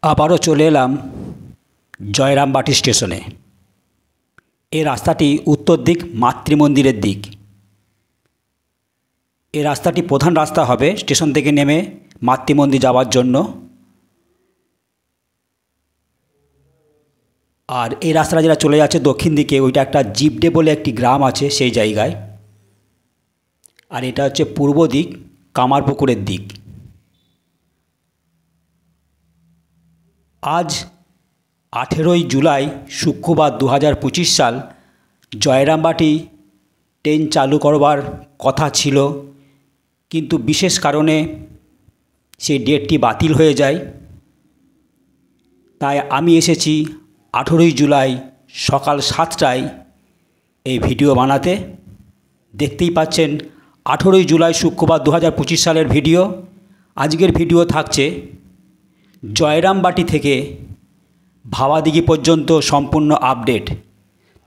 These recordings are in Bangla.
আবারও চলে এলাম জয়রামবাটি স্টেশনে। এই রাস্তাটি উত্তর দিক মাতৃমন্দিরের দিক। এই রাস্তাটি প্রধান রাস্তা হবে স্টেশন থেকে নেমে মাতৃমন্দির যাওয়ার জন্য। আর এই রাস্তাটা যেটা চলে যাচ্ছে দক্ষিণ দিকে, ওইটা একটা জিপডে বলে একটি গ্রাম আছে সেই জায়গায়। আর এটা হচ্ছে পূর্ব দিক কামারপুকুরের দিক। আজ 18ই জুলাই শুক্রবার 2025 সাল জয়রামবাটি ট্রেন চালু করবার কথা ছিল, কিন্তু বিশেষ কারণে সেই ডেটটি বাতিল হয়ে যায়। তাই আমি এসেছি 18ই জুলাই সকাল 7টায় এই ভিডিও বানাতে। দেখতেই পাচ্ছেন 18ই জুলাই শুক্রবার 2025 সালের ভিডিও। আজকের ভিডিও থাকছে জয়রামবাটি থেকে ভাবাদিঘি পর্যন্ত সম্পূর্ণ আপডেট।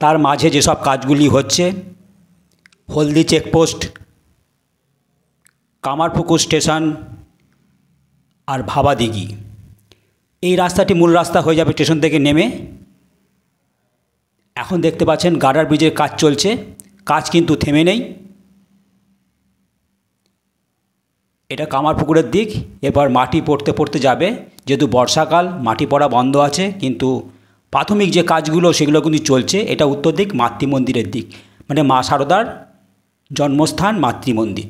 তার মাঝে যেসব কাজগুলি হচ্ছে, হলদি চেকপোস্ট, কামারপুকুর স্টেশন আর ভাবাদিঘি, এই রাস্তাটি মূল রাস্তা হয়ে যাবে স্টেশন থেকে নেমে। এখন দেখতে পাচ্ছেন গার্ডার ব্রিজের কাজ চলছে, কাজ কিন্তু থেমে নেই। এটা কামারপুকুরের দিক। এবার মাটি পড়তে পড়তে যাবে, যেহেতু বর্ষাকাল মাটি পড়া বন্ধ আছে, কিন্তু প্রাথমিক যে কাজগুলো সেগুলো কিন্তু চলছে। এটা উত্তর দিক মাতৃমন্দিরের দিক, মানে মা শারদার জন্মস্থান মাতৃমন্দির।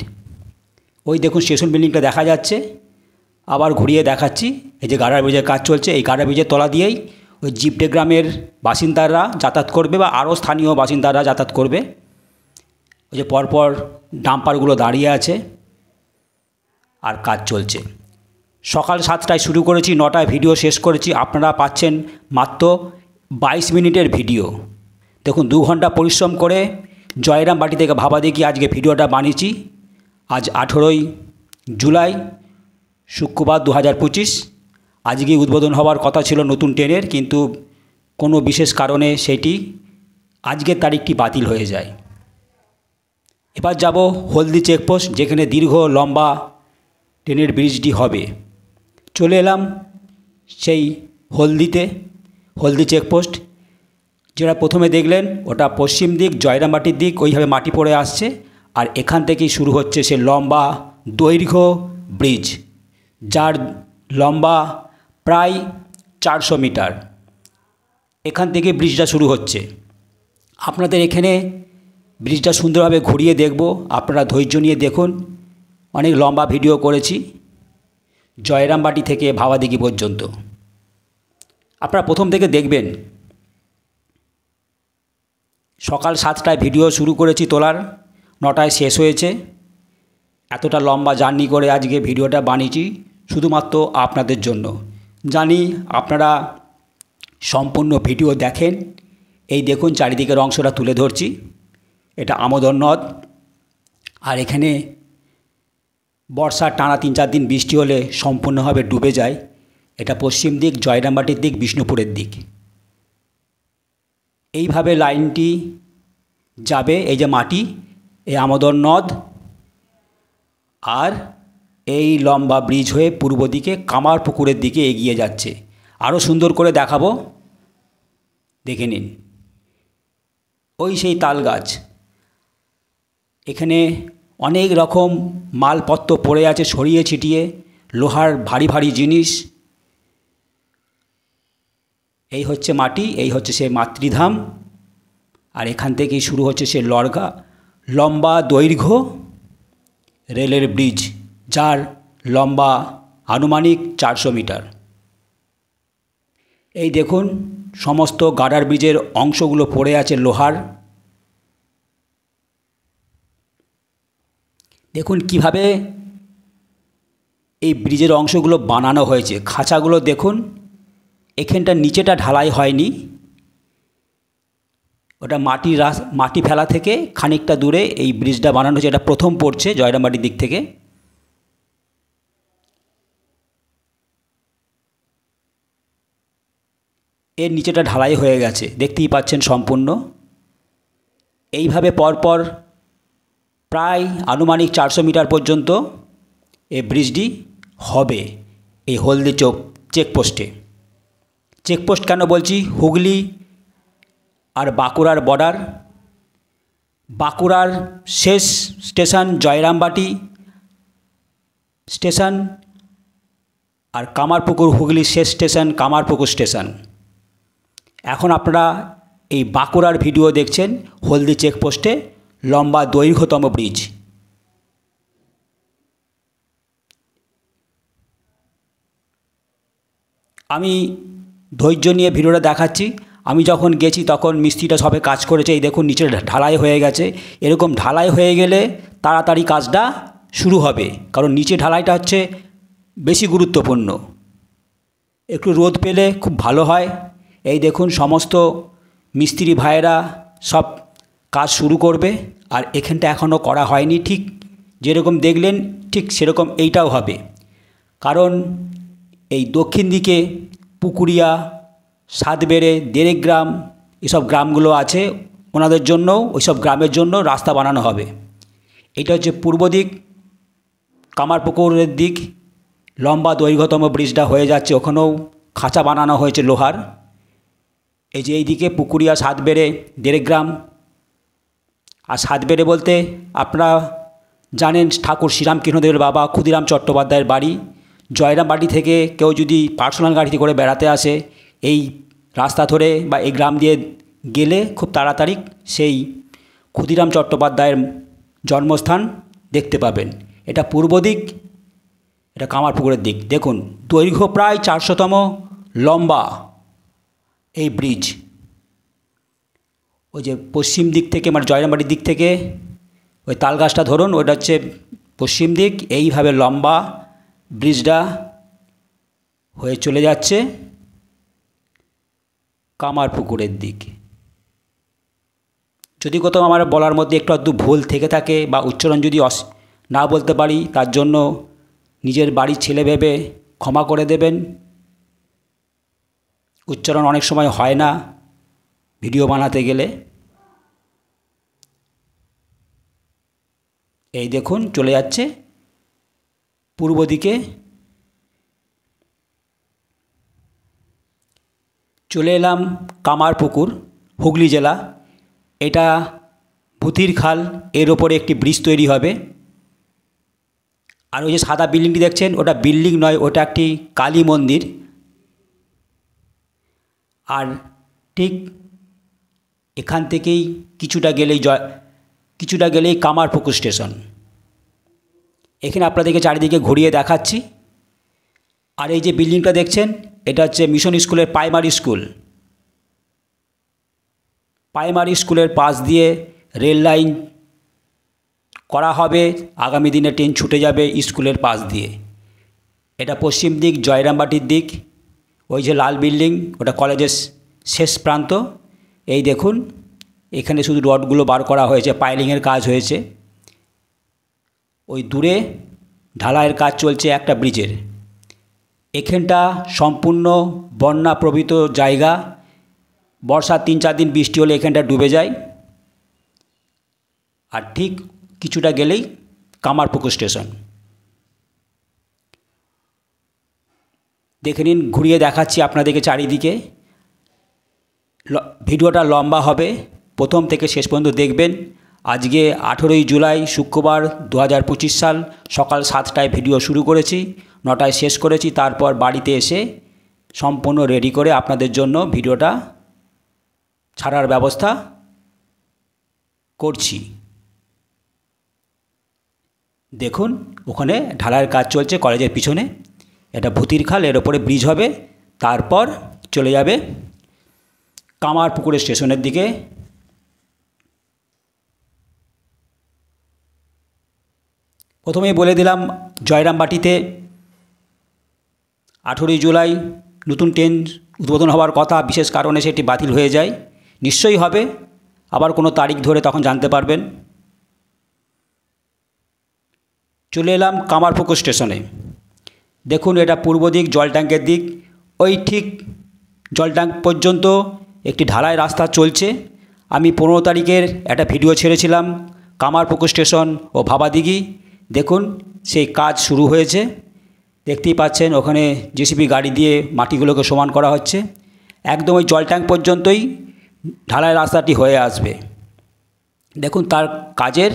ওই দেখুন স্টেশন বিল্ডিংটা দেখা যাচ্ছে। আবার ঘুরিয়ে দেখাচ্ছি, এই যে গার্ডার ব্রিজের কাজ চলছে, এই গার্ডার ব্রিজের তলা দিয়েই ওই জিপডে গ্রামের বাসিন্দারা যাতায়াত করবে বা আরও স্থানীয় বাসিন্দারা যাতায়াত করবে। ওই যে পরপর ডাম্পারগুলো দাঁড়িয়ে আছে আর কাজ চলছে। সকাল 7টায় শুরু করেছি, 9টায় ভিডিও শেষ করেছি। আপনারা পাচ্ছেন মাত্র 22 মিনিটের ভিডিও। দেখুন 2 ঘন্টা পরিশ্রম করে জয়রামবাটি থেকে ভাবাদিঘি আজকে ভিডিওটা বানিয়েছি। আজ 18ই জুলাই শুক্রবার 2025। আজকে উদ্বোধন হওয়ার কথা ছিল নতুন ট্রেনের, কিন্তু কোনো বিশেষ কারণে সেটি আজকের তারিখটি বাতিল হয়ে যায়। এবার যাব হলদি চেকপোস্ট, যেখানে দীর্ঘ লম্বা ট্রেনের ব্রিজটি হবে। চলে এলাম সেই হলদিতে। হলদি চেকপোস্ট যেটা প্রথমে দেখলেন, ওটা পশ্চিম দিক জয়রামবাটির দিক, ওইভাবে মাটি পড়ে আসছে। আর এখান থেকেই শুরু হচ্ছে সে লম্বা দৈর্ঘ্য ব্রিজ, যার লম্বা প্রায় 400 মিটার। এখান থেকে ব্রিজটা শুরু হচ্ছে। আপনাদের এখানে ব্রিজটা সুন্দরভাবে ঘুরিয়ে দেখব, আপনারা ধৈর্য নিয়ে দেখুন। অনেক লম্বা ভিডিও করেছি জয়রামবাটি থেকে ভাবাদিঘি পর্যন্ত, আপনারা প্রথম থেকে দেখবেন। সকাল 7টায় ভিডিও শুরু করেছি তোলার, 9টায় শেষ হয়েছে। এতটা লম্বা জার্নি করে আজকে ভিডিওটা বানিয়েছি শুধুমাত্র আপনাদের জন্য। জানি আপনারা সম্পূর্ণ ভিডিও দেখেন। এই দেখুন চারিদিকের অংশটা তুলে ধরছি। এটা আমোদর নদ। আর এখানে বর্ষার টানা 3-4 দিন বৃষ্টি হলে সম্পূর্ণভাবে ডুবে যায়। এটা পশ্চিম দিক জয়রামবাটির দিক, বিষ্ণুপুরের দিক। এইভাবে লাইনটি যাবে, এই যে মাটি, এই আমোদর নদ, আর এই লম্বা ব্রিজ হয়ে পূর্ব দিকে কামারপুকুরের দিকে এগিয়ে যাচ্ছে। আরও সুন্দর করে দেখাবো, দেখে নিন। ওই সেই তাল গাছ, এখানে অনেক রকম মালপত্র পড়ে আছে ছড়িয়ে ছিটিয়ে, লোহার ভারী ভারী জিনিস। এই হচ্ছে মাটি, এই হচ্ছে সে মাতৃধাম। আর এখান থেকেই শুরু হচ্ছে সে লম্বা দৈর্ঘ্য রেলের ব্রিজ, যার লম্বা আনুমানিক 400 মিটার। এই দেখুন সমস্ত গার্ডার ব্রিজের অংশগুলো পড়ে আছে লোহার। দেখুন কিভাবে এই ব্রিজের অংশগুলো বানানো হয়েছে। খাঁচাগুলো দেখুন, এখানটা নিচেটা ঢালাই হয়নি, ওটা মাটি ফেলা থেকে খানিকটা দূরে এই ব্রিজটা বানানো হয়েছে। এটা প্রথম পড়ছে জয়রামবাটির দিক থেকে। এর নিচেটা ঢালাই হয়ে গেছে, দেখতেই পাচ্ছেন সম্পূর্ণ। এইভাবে পরপর প্রায় আনুমানিক 400 মিটার পর্যন্ত এই ব্রিজটি হবে এই হলদি চেকপোস্টে। চেকপোস্ট কেন বলছি, হুগলি আর বাঁকুড়ার বর্ডার। বাঁকুড়ার শেষ স্টেশন জয়রামবাটি স্টেশন, আর কামারপুকুর হুগলির শেষ স্টেশন কামারপুকুর স্টেশন। এখন আপনারা এই বাঁকুড়ার ভিডিও দেখছেন, হলদি চেকপোস্টে লম্বা দৈর্ঘ্যতম ব্রিজ। আমি ধৈর্য নিয়ে ভিডিওটা দেখাচ্ছি। আমি যখন গেছি তখন মিস্ত্রিটা সবে কাজ করেছে। এই দেখুন নিচে ঢালাই হয়ে গেছে। এরকম ঢালাই হয়ে গেলে তাড়াতাড়ি কাজটা শুরু হবে, কারণ নিচে ঢালাইটা হচ্ছে বেশি গুরুত্বপূর্ণ। একটু রোদ পেলে খুব ভালো হয়। এই দেখুন সমস্ত মিস্ত্রি ভাইয়েরা সব কাজ শুরু করবে, আর এখানটা এখনও করা হয়নি। ঠিক যেরকম দেখলেন ঠিক সেরকম এইটাও হবে, কারণ এই দক্ষিণ দিকে পুকুরিয়া, সাতবেড়ে, দেরেগ্রাম এসব গ্রামগুলো আছে, ওনাদের জন্য ওইসব গ্রামের জন্য রাস্তা বানানো হবে। এটা হচ্ছে পূর্ব দিক, কামারপুকুরের দিক লম্বা দৈর্ঘ্যতম ব্রিজটা হয়ে যাচ্ছে। ওখানেও খাঁচা বানানো হয়েছে লোহার। এই যে এইদিকে পুকুরিয়া, সাতবেড়ে, দেরেগ্রাম। আর সাতবেড়ে বলতে আপনারা জানেন ঠাকুর শ্রীরামকৃষ্ণদেবের বাবা ক্ষুদিরাম চট্টোপাধ্যায়ের বাড়ি। জয়রামবাটি থেকে কেউ যদি পার্সোনাল গাড়িতে করে বেড়াতে আসে, এই রাস্তা ধরে বা এই গ্রাম দিয়ে গেলে খুব তাড়াতাড়ি সেই ক্ষুদিরাম চট্টোপাধ্যায়ের জন্মস্থান দেখতে পাবেন। এটা পূর্ব দিক, এটা কামারপুকুরের দিক। দেখুন দৈর্ঘ্য প্রায় 400তম লম্বা এই ব্রিজ। ওই যে পশ্চিম দিক থেকে মানে জয়রামবাটির দিক থেকে ওই তালগাছটা ধরুন, ওইটা হচ্ছে পশ্চিম দিক। এইভাবে লম্বা ব্রিজটা হয়ে চলে যাচ্ছে কামারপুকুরের দিক। যদি কোথাও আমার বলার মধ্যে একটু আধটু ভুল থেকে থাকে বা উচ্চারণ যদি না বলতে পারি, তার জন্য নিজের বাড়ির ছেলে ভেবে ক্ষমা করে দেবেন। উচ্চারণ অনেক সময় হয় না ভিডিও বানাতে গেলে। এই দেখুন চলে যাচ্ছে পূর্ব দিকে। চলে এলাম কামারপুকুর, হুগলি জেলা। এটা ভূতির খাল, এর ওপরে একটি ব্রিজ তৈরি হবে। আর ওই যে সাদা বিল্ডিংটি দেখছেন, ওটা বিল্ডিং নয়, ওটা একটি কালী মন্দির। আর ঠিক এখান থেকেই কিছুটা গেলেই কামারপুকুর স্টেশন। এখানে আপনাদেরকে চারিদিকে ঘুরিয়ে দেখাচ্ছি। আর এই যে বিল্ডিংটা দেখছেন, এটা হচ্ছে মিশন স্কুলের প্রাইমারি স্কুল। প্রাইমারি স্কুলের পাশ দিয়ে রেল লাইন করা হবে। আগামী দিনে ট্রেন ছুটে যাবে স্কুলের পাশ দিয়ে। এটা পশ্চিম দিক, জয়রামবাটির দিক। ওই যে লাল বিল্ডিং, ওটা কলেজের শেষ প্রান্ত। এই দেখুন এখানে শুধু রডগুলো বার করা হয়েছে, পাইলিংয়ের কাজ হয়েছে। ওই দূরে ঢালাইয়ের কাজ চলছে একটা ব্রিজের। এখানটা সম্পূর্ণ বন্যা প্রবৃত জায়গা। বর্ষার 3-4 দিন বৃষ্টি হলে এখানটা ডুবে যায়। আর ঠিক কিছুটা গেলেই কামারপুকুর স্টেশন। দেখে নিন, ঘুরিয়ে দেখাচ্ছি আপনাদেরকে চারিদিকে। ভিডিওটা লম্বা হবে, প্রথম থেকে শেষ পর্যন্ত দেখবেন। আজকে 18ই জুলাই শুক্রবার 2025 সাল, সকাল 7টায় ভিডিও শুরু করেছি, 9টায় শেষ করেছি। তারপর বাড়িতে এসে সম্পূর্ণ রেডি করে আপনাদের জন্য ভিডিওটা ছাড়ার ব্যবস্থা করছি। দেখুন ওখানে ঢালাইয়ের কাজ চলছে কলেজের পিছনে। এটা ভূতির খাল, এর ওপরে ব্রিজ হবে। তারপর চলে যাবে কামারপুকুরের স্টেশনের দিকে। প্রথমেই বলে দিলাম, জয়রামবাটিতে 18ই জুলাই নতুন ট্রেন উদ্বোধন হওয়ার কথা। বিশেষ কারণে সেটি বাতিল হয়ে যায়। নিশ্চয়ই হবে, আবার কোনো তারিখ ধরে তখন জানতে পারবেন। চলে এলাম কামারপুকুর স্টেশনে। দেখুন এটা পূর্ব দিক, জল ট্যাঙ্কের দিক। ওই ঠিক জল ট্যাঙ্ক পর্যন্ত একটি ঢালাই রাস্তা চলছে। আমি 15 তারিখের একটা ভিডিও ছেড়েছিলাম কামারপুকুর স্টেশন ও ভাবাদিঘি। দেখুন সেই কাজ শুরু হয়েছে, দেখতেই পাচ্ছেন। ওখানে জেসিবি গাড়ি দিয়ে মাটিগুলোকে সমান করা হচ্ছে। একদম ওই জল ট্যাঙ্ক পর্যন্তই ঢালাই রাস্তাটি হয়ে আসবে। দেখুন তার কাজের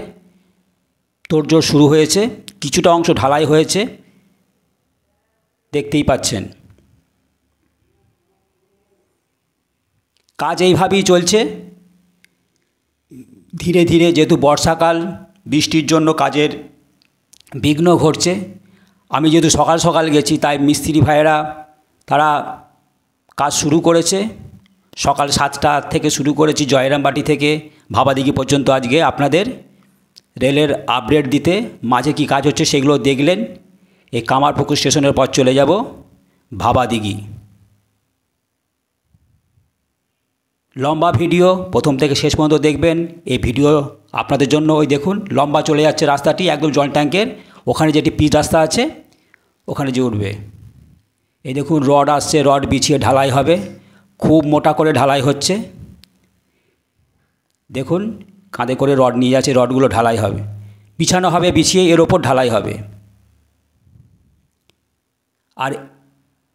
তোড়জোড় শুরু হয়েছে, কিছুটা অংশ ঢালাই হয়েছে, দেখতেই পাচ্ছেন। কাজ এইভাবেই চলছে ধীরে ধীরে, যেহেতু বর্ষাকাল, বৃষ্টির জন্য কাজের বিঘ্ন ঘটছে। আমি যেহেতু সকাল সকাল গেছি, তাই মিস্ত্রি ভাইয়েরা তারা কাজ শুরু করেছে। সকাল 7টা থেকে শুরু করেছি, জয়রামবাটি থেকে ভাবাদিঘি পর্যন্ত আজকে আপনাদের রেলের আপডেট দিতে। মাঝে কি কাজ হচ্ছে সেগুলো দেখলেন। এই কামারপুকুর স্টেশনের পর চলে যাব ভাবাদিঘি। লম্বা ভিডিও প্রথম থেকে শেষ পর্যন্ত দেখবেন। এই ভিডিও আপনাদের জন্য ওই দেখুন লম্বা চলে যাচ্ছে রাস্তাটি একদম জল ট্যাঙ্কের ওখানে, যেটি পিচ রাস্তা আছে ওখানে যে উঠবে। এই দেখুন রড আসছে, রড বিছিয়ে ঢালাই হবে, খুব মোটা করে ঢালাই হচ্ছে। দেখুন কাঁধে করে রড নিয়ে যাচ্ছে, রডগুলো ঢালাই হবে, বিছানো হবে, বিছিয়ে এর ওপর ঢালাই হবে। আর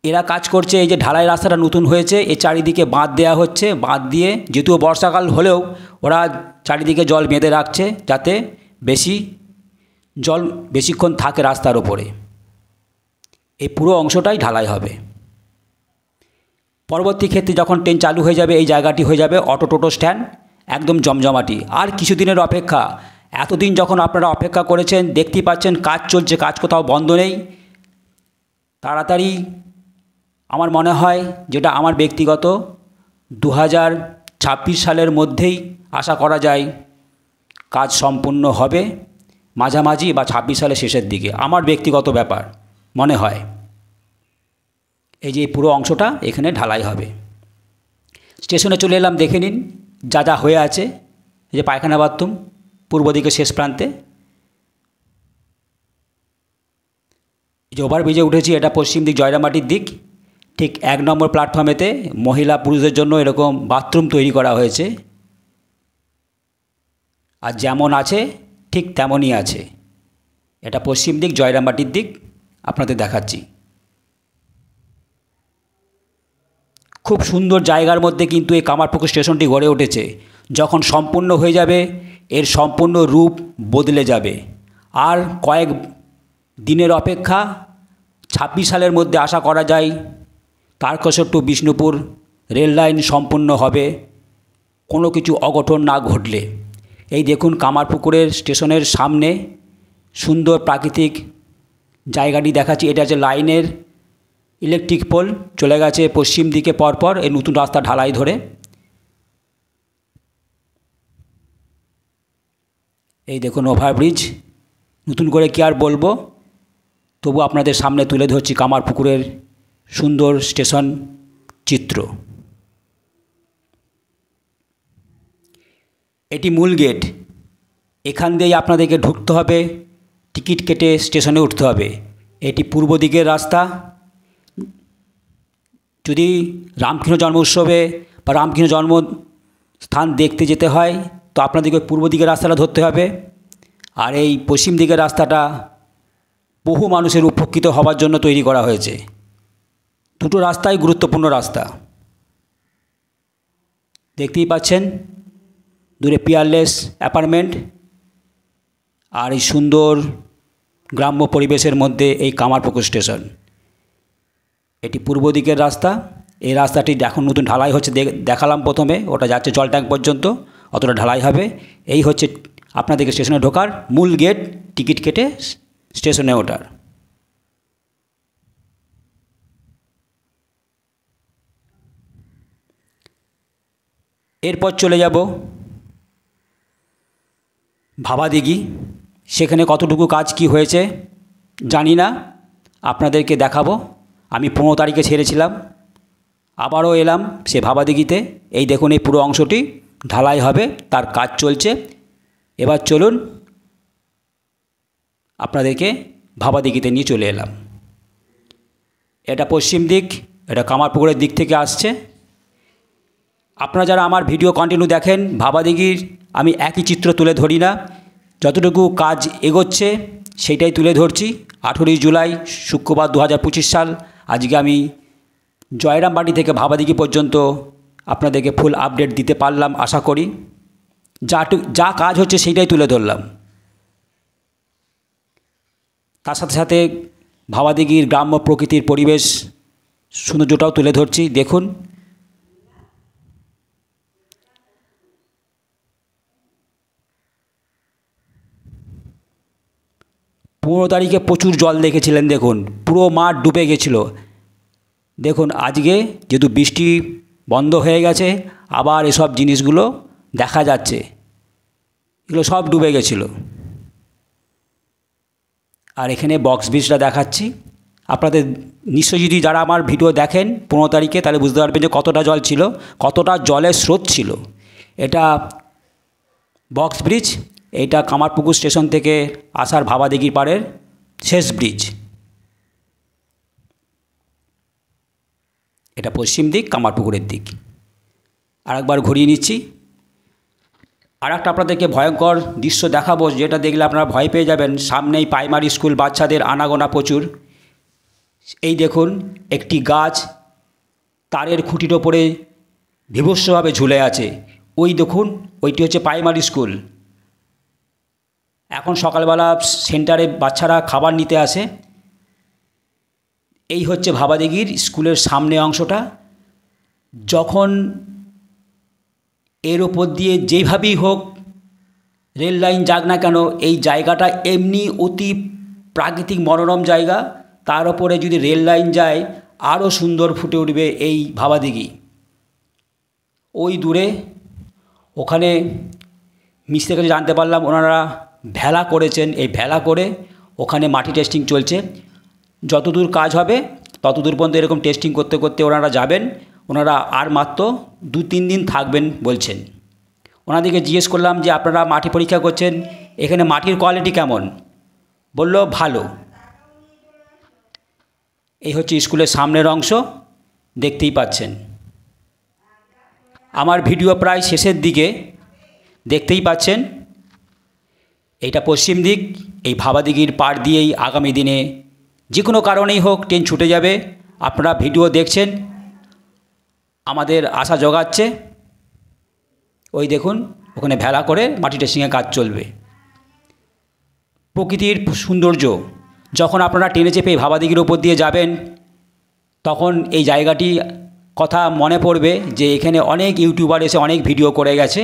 এরা কাজ করছে, এই যে ঢালাই রাস্তাটা নতুন হয়েছে, এই চারিদিকে বাঁধ দেওয়া হচ্ছে। বাঁধ দিয়ে, যেহেতু বর্ষাকাল হলেও ওরা চারিদিকে জল বেঁধে রাখছে যাতে জল বেশিক্ষণ থাকে রাস্তার ওপরে। এই পুরো অংশটাই ঢালাই হবে। পরবর্তী ক্ষেত্রে যখন ট্রেন চালু হয়ে যাবে, এই জায়গাটি হয়ে যাবে অটো টোটো স্ট্যান্ড, একদম জমজমাটি। আর কিছুদিনের অপেক্ষা, এতদিন যখন আপনারা অপেক্ষা করেছেন, দেখতেই পাচ্ছেন কাজ চলছে, কাজ কোথাও বন্ধ নেই। তাড়াতাড়ি আমার মনে হয়, যেটা আমার ব্যক্তিগত, 2026 সালের মধ্যেই আশা করা যায় কাজ সম্পূর্ণ হবে, মাঝামাঝি বা 26 সালের শেষের দিকে, আমার ব্যক্তিগত ব্যাপার মনে হয়। এই যে পুরো অংশটা এখানে ঢালাই হবে। স্টেশনে চলে এলাম, দেখে নিন যা যা হয়ে আছে। এই যে পায়খানা বাথরুম পূর্ব দিকে শেষ প্রান্তে। এই যে ওভারব্রিজে উঠেছি, এটা পশ্চিম দিক জয়রামবাটির দিক। ঠিক 1 নম্বর প্ল্যাটফর্মেতে মহিলা পুরুষদের জন্য এরকম বাথরুম তৈরি করা হয়েছে, আর যেমন আছে ঠিক তেমনই আছে। এটা পশ্চিম দিক জয়রামবাটির দিক আপনাদের দেখাচ্ছি। খুব সুন্দর জায়গার মধ্যে কিন্তু এই কামারপুকুর স্টেশনটি গড়ে উঠেছে। যখন সম্পূর্ণ হয়ে যাবে, এর সম্পূর্ণ রূপ বদলে যাবে। আর কয়েক দিনের অপেক্ষা, 26 সালের মধ্যে আশা করা যায় Tarakeswar to Bishnupur rail line সম্পূর্ণ হবে, কোনো কিছু অঘটন না ঘটলে। এই দেখুন কামারপুকুরের স্টেশনের সামনে সুন্দর প্রাকৃতিক জায়গাটি দেখাচ্ছি। এটা হচ্ছে লাইনের ইলেকট্রিক পোল, চলে গেছে পশ্চিম দিকে পরপর এই নতুন রাস্তা ঢালাই ধরে। এই দেখুন ওভারব্রিজ, নতুন করে কি আর বলবো, তবু আপনাদের সামনে তুলে ধরছি কামারপুকুরের সুন্দর স্টেশন চিত্র। এটি মূল গেট, এখান দিয়েই আপনাদেরকে ঢুকতে হবে, টিকিট কেটে স্টেশনে উঠতে হবে। এটি পূর্ব দিকের রাস্তা। যদি রামকৃষ্ণ জন্ম উৎসবে বা রামকৃষ্ণ জন্মস্থান দেখতে যেতে হয়, তো আপনাদেরকে পূর্ব দিকের রাস্তাটা ধরতে হবে। আর এই পশ্চিম দিকের রাস্তাটা বহু মানুষের উপকৃত হওয়ার জন্য তৈরি করা হয়েছে। দুটো রাস্তাই গুরুত্বপূর্ণ রাস্তা। দেখতেই পাচ্ছেন দূরে পিয়ারলেস অ্যাপার্টমেন্ট, আর এই সুন্দর গ্রাম্য পরিবেশের মধ্যে এই কামারপুকুর স্টেশন। এটি পূর্ব দিকের রাস্তা। এই রাস্তাটি এখন নতুন ঢালাই হচ্ছে, দেখালাম প্রথমে, ওটা যাচ্ছে জল ট্যাঙ্ক পর্যন্ত, অতটা ঢালাই হবে। এই হচ্ছে আপনাদেরকে স্টেশনে ঢোকার মূল গেট, টিকিট কেটে স্টেশনে ওঠার। এরপর চলে যাব ভাবাদিঘি। সেখানে কতটুকু কাজ কি হয়েছে জানি না, আপনাদেরকে দেখাবো। আমি 15 তারিখে ছেড়েছিলাম, আবারও এলাম সে ভাবাদিঘিতে। এই দেখুন এই পুরো অংশটি ঢালাই হবে, তার কাজ চলছে। এবার চলুন আপনাদেরকে ভাবাদিঘিতে নিয়ে চলে এলাম। এটা পশ্চিম দিক, এটা কামারপুকুরের দিক থেকে আসছে। আপনারা যারা আমার ভিডিও কন্টিনিউ দেখেন, ভাবাদিঘির আমি একই চিত্র তুলে ধরি না, যতটুকু কাজ এগোচ্ছে সেইটাই তুলে ধরছি। 18 জুলাই শুক্রবার 2025 সাল, আজকে আমি জয়রামবাটি থেকে ভাবাদিঘি পর্যন্ত আপনাদেরকে ফুল আপডেট দিতে পারলাম আশা করি। যা কাজ হচ্ছে সেইটাই তুলে ধরলাম। তার সাথে সাথে ভাবাদিঘির গ্রাম্য প্রকৃতির পরিবেশ সৌন্দর্যটাও তুলে ধরছি। দেখুন পনেরো তারিখে প্রচুর জল দেখেছিলেন, দেখুন পুরো মাঠ ডুবে গেছিল। দেখুন আজকে যেহেতু বৃষ্টি বন্ধ হয়ে গেছে, আবার এসব জিনিসগুলো দেখা যাচ্ছে, এগুলো সব ডুবে গেছিল। আর এখানে বক্স ব্রিজটা দেখাচ্ছি আপনাদের। নিশ্চয়ই যদি যারা আমার ভিডিও দেখেন 15 তারিখে, তাহলে বুঝতে পারবেন যে কতটা জল ছিল, কতটা জলের স্রোত ছিল। এটা বক্স ব্রিজ, এইটা কামারপুকুর স্টেশন থেকে আসার ভাবাদিঘির পাড়ের শেষ ব্রিজ। এটা পশ্চিম দিক, কামারপুকুরের দিক। আরেকবার ঘুরিয়ে নিচ্ছি। আর একটা আপনাদেরকে ভয়ঙ্কর দৃশ্য দেখাবো, যেটা দেখলে আপনারা ভয় পেয়ে যাবেন। সামনেই প্রাইমারি স্কুল, বাচ্চাদের আনাগোনা প্রচুর। এই দেখুন একটি গাছ তারের খুঁটির ওপরে বীভৎসভাবে ঝুলে আছে। ওই দেখুন, ওইটি হচ্ছে প্রাইমারি স্কুল। এখন সকালবেলা সেন্টারে বাচ্চারা খাবার নিতে আসে। এই হচ্ছে ভাবাদিঘির স্কুলের সামনে অংশটা। যখন এর ওপর দিয়ে যেভাবেই হোক রেল লাইন যাক না কেন, এই জায়গাটা এমনি অতি প্রাকৃতিক মনোরম জায়গা। তার ওপরে যদি রেল লাইন যায়, আরও সুন্দর ফুটে উঠবে এই ভাবাদিঘি। ওই দূরে ওখানে মিস্ত্রির কাছে জানতে পারলাম ওনারা ভেলা করেছেন। এই ভেলা করে ওখানে মাটি টেস্টিং চলছে। যতদূর কাজ হবে ততদূর পর্যন্ত এরকম টেস্টিং করতে করতে ওনারা যাবেন। ওনারা আর মাত্র 2-3 দিন থাকবেন বলছেন। ওনাদেরকে জিজ্ঞেস করলাম যে আপনারা মাটি পরীক্ষা করছেন, এখানে মাটির কোয়ালিটি কেমন? বলল ভালো। এই হচ্ছে স্কুলের সামনের অংশ, দেখতেই পাচ্ছেন। আমার ভিডিও প্রায় শেষের দিকে, দেখতেই পাচ্ছেন। এইটা পশ্চিম দিক। এই ভাবাদিঘির পাড় দিয়েই আগামী দিনে যে কোনো কারণেই হোক ট্রেন ছুটে যাবে। আপনারা ভিডিও দেখছেন, আমাদের আশা জোগাচ্ছে। ওই দেখুন ওখানে ভেলা করে মাটি টেস্টিংয়ের কাজ চলবে। প্রকৃতির সৌন্দর্য যখন আপনারা ট্রেনে চেপে ভাবাদিঘির ওপর দিয়ে যাবেন, তখন এই জায়গাটি কথা মনে পড়বে যে এখানে অনেক ইউটিউবার এসে অনেক ভিডিও করে গেছে।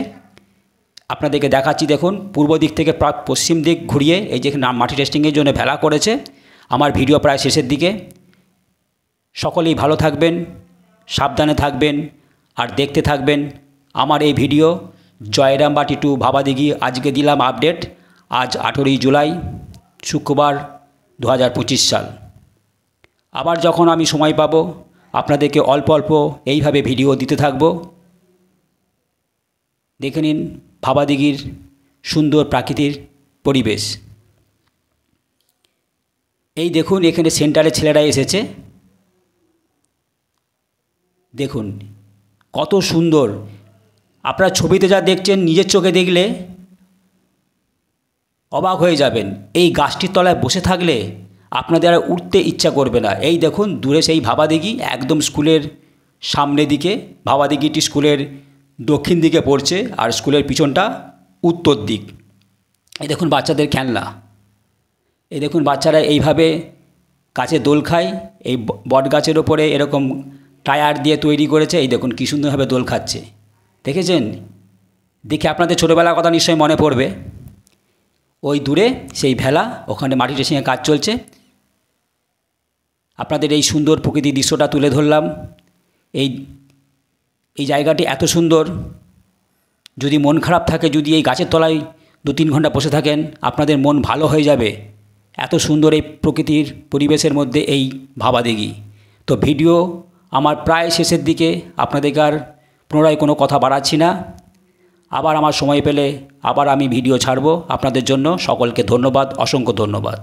আপনাদেরকে দেখাচ্ছি। দেখুন পূর্ব দিক থেকে পশ্চিম দিক ঘুরিয়ে এই যেখানে মাটি টেস্টিংয়ের জন্য ভেলা করেছে। আমার ভিডিও প্রায় শেষের দিকে। সকলেই ভালো থাকবেন, সাবধানে থাকবেন, আর দেখতে থাকবেন আমার এই ভিডিও। জয়রামবাটি টু ভাবাদিঘি আজকে দিলাম আপডেট। আজ 18ই জুলাই, শুক্রবার, 2025 সাল। আবার যখন আমি সময় পাবো আপনাদেরকে অল্প অল্প এইভাবে ভিডিও দিতে থাকব। দেখে নিন ভাবাদিঘির সুন্দর প্রাকৃতিক পরিবেশ। এই দেখুন এখানে সেন্টারে ছেলেরা এসেছে। দেখুন কত সুন্দর। আপনারা ছবিতে যা দেখছেন, নিজের চোখে দেখলে অবাক হয়ে যাবেন। এই গাছটির তলায় বসে থাকলে আপনাদের আর উঠতে ইচ্ছা করবে না। এই দেখুন দূরে সেই ভাবাদিঘি, একদম স্কুলের সামনে দিকে। ভাবাদিঘিটি স্কুলের দক্ষিণ দিকে পড়ছে, আর স্কুলের পিছনটা উত্তর দিক। এই দেখুন বাচ্চাদের খেলনা। এই দেখুন বাচ্চারা এইভাবে গাছে দোল খায়। এই বট গাছের ওপরে এরকম টায়ার দিয়ে তৈরি করেছে। এই দেখুন কী সুন্দরভাবে দোল খাচ্ছে, দেখেছেন? দেখে আপনাদের ছোটোবেলার কথা নিশ্চয়ই মনে পড়বে। ওই দূরে সেই ভেলা, ওখানে মাটি টেস্টিংয়ের কাজ চলছে। আপনাদের এই সুন্দর প্রকৃতির দৃশ্যটা তুলে ধরলাম। এই জায়গাটি এত সুন্দর। যদি মন খারাপ থাকে, যদি এই গাছের তলায় 2-3 ঘন্টা বসে থাকেন, আপনাদের মন ভালো হয়ে যাবে। এত সুন্দর এই প্রকৃতির পরিবেশের মধ্যে এই ভাবাদিঘি। তো ভিডিও আমার প্রায় শেষের দিকে। আপনাদেরকে আর পুনরায় কোনো কথা বাড়াচ্ছি না। আবার আমার সময় পেলে আবার আমি ভিডিও ছাড়ব আপনাদের জন্য। সকলকে ধন্যবাদ, অসংখ্য ধন্যবাদ।